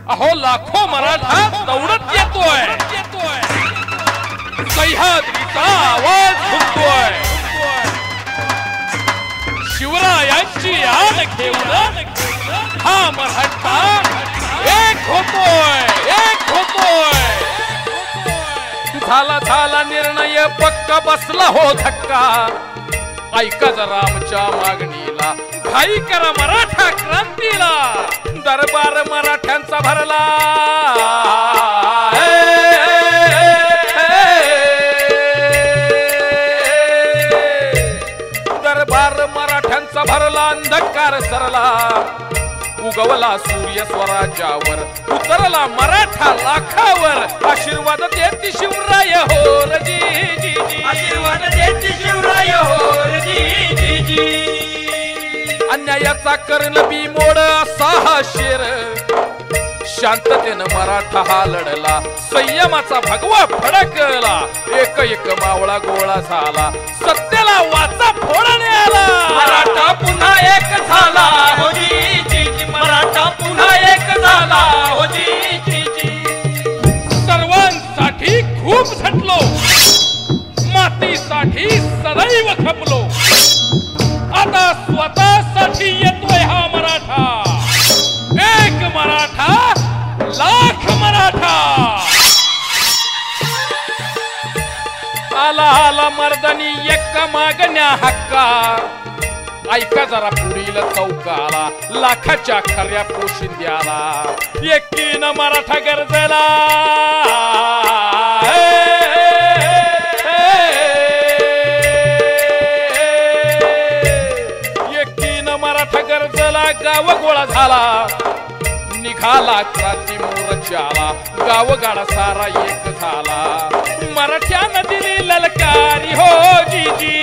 अहो लाखो मराठा दौडत येतोय, सह्याद्रीचा आवाज घुमतोय, शिवरायांची याद घेऊन हा मराठा एक होतोय, एक होतोय। झाला निर्णय पक्का, बसला हो धक्का, ऐका जरा आमच्या मागणीला, घाई करा मराठा क्रांतीला, दरबार मराठ्यांचा भरला, दरबार मराठ्यांचा भरला, अंधकार सरला, उगवला सूर्य स्वराज्यावर, उतरला मराठा लाखावर, आशीर्वाद देती शिवराय होर जी जी जी, आशीर्वाद देती शिवराय होर जी जी जी। अन्यायाचा कर्ण बिमोड असा हा शेर, शांततेनं मराठा हा लढला, संयमाचा भगवा फडकला, एक एक मावळा गोळा झाला, सत्याला वाचा फोडणे आला, मराठा पुन्हा एक झाला हो जी जी जी, मराठा पुन्हा एक झाला हो जी जी जी। सर्वांसाठी खूप झटलो, मातीसाठी सदैव खपलो, आता स्वतःसाठी येतोय हा मराठा, एक मराठा लाख मराठा। आला आला मर्दानी एक मागण्या हक्का, ऐका जरा पुढील चौकाला, लाखाच्या खऱ्या पोशिंद्याला, एकीनं मराठा गरजेला, एकीनं मराठा गरजेला, गाव गोळा झाला, निघाला क्रांती मोर्चाला, गावगाडा सारा एक झाला, मराठ्यानं दिली ललकारी हो जी जी।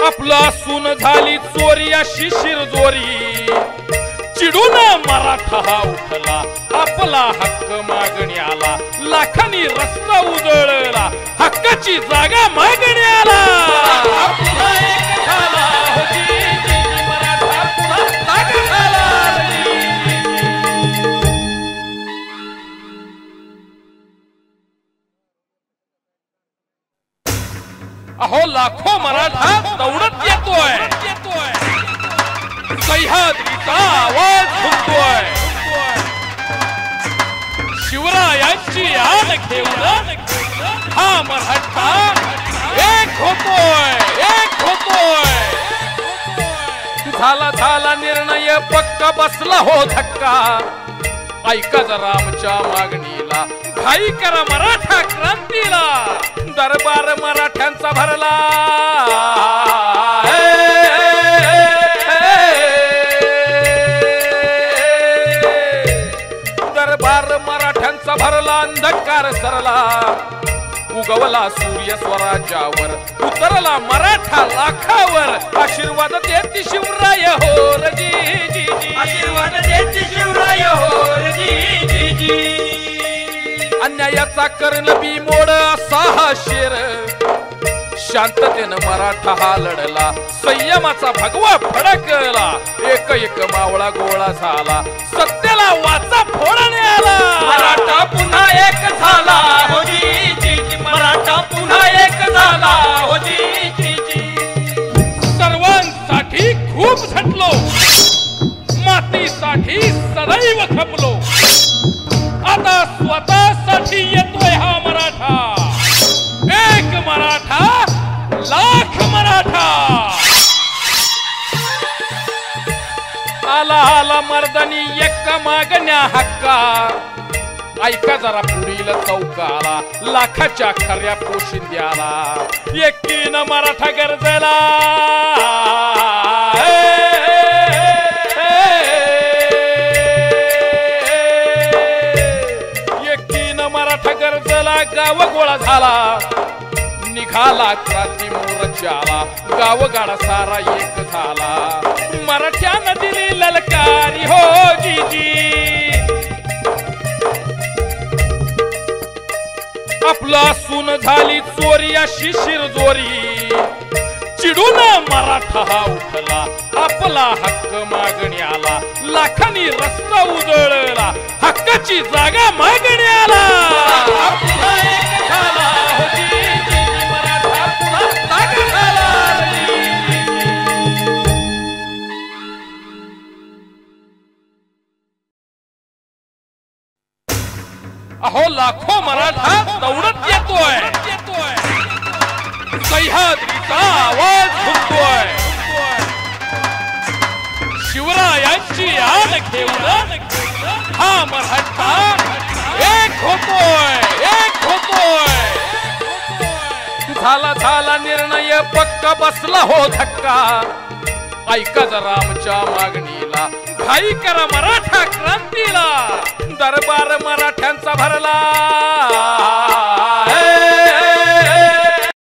आपला सून झाली चोरी अशी शिरजोरी, चिडून मराठा हा उठला, आपला हक्क मागण्याला, लाखांनी रस्ता उजळला, हक्काची जागा मागण्याला, पुन्हा एक झाला हो जी जी जी, मराठा पुन्हा लाख झाला जी जी जी। अहो लाखो मराठा दौडत येतोय, सह्याद्रीचा आवाज घुमतोय, शिवरायांची याद घेऊन हा मराठा एक होतोय, एक होतोय। झाला निर्णय पक्का, बसला हो धक्का, ऐका जरा आमच्या मागणीला, घाई करा मराठा क्रांतीला, दरबार मराठ्यांचा भरला, दरबार मराठ्यांचा भरला, अंधकार सरला, उगवला सूर्य स्वराज्यावर, उतरला मराठा लाखावर, आशीर्वाद देती शिवराय होर जी जी जी, आशीर्वाद देती शिवराय होर जी जी जी। अन्यायाचा कर्ण बिमोड असा हा शेर, शांततेनं मराठा हा लढला, संयमाचा भगवा फडकला, एक एक मावळा गोळा झाला, सत्याला वाचा फोडणे आला, मराठा पुन्हा एक झाला हो जी जी जी, मराठा पुन्हा एक झाला हो जी जी जी। सर्वांसाठी खूप झटलो, मातीसाठी सदैव खपलो, आता स्वतःसाठी येतोय हा मराठा, एक मराठा लाख मराठा। आला मर्दानी एक मागण्या हक्का, ऐका जरा पुढील चौकाला, लाखाच्या खऱ्या पोशिंद्याला, एकीनं मराठा गरजेला, एकीनं मराठा गरजेला, गाव गोळा झाला, निघाला क्रांती मोर्चाला, गावगाडा सारा एक झाला, मराठ्यानं दिली ललकारी हो जी जी। आपला सून झाली चोरी अशी शिरजोरी, चिडून मराठा हा उठला, आपला हक्क मागण्याला, लाखांनी रस्ता उजळला, हक्काची जागा मागण्याला. पुन्हा एक झाला होती मराठा, पुन्हा जागा झाला. अहो लाखो मराठा दौडत येतोय, सह्याद्रीचा आवाज घुमतोय, शिवरायांची आण घेऊन हा मराठा एक होतोय, एक होतोय. झाला निर्णय पक्का, बसला हो धक्का. ऐका जरा आमच्या मागणीला, घाई करा मराठा क्रांतीला. दरबार मराठ्यांचा भरला,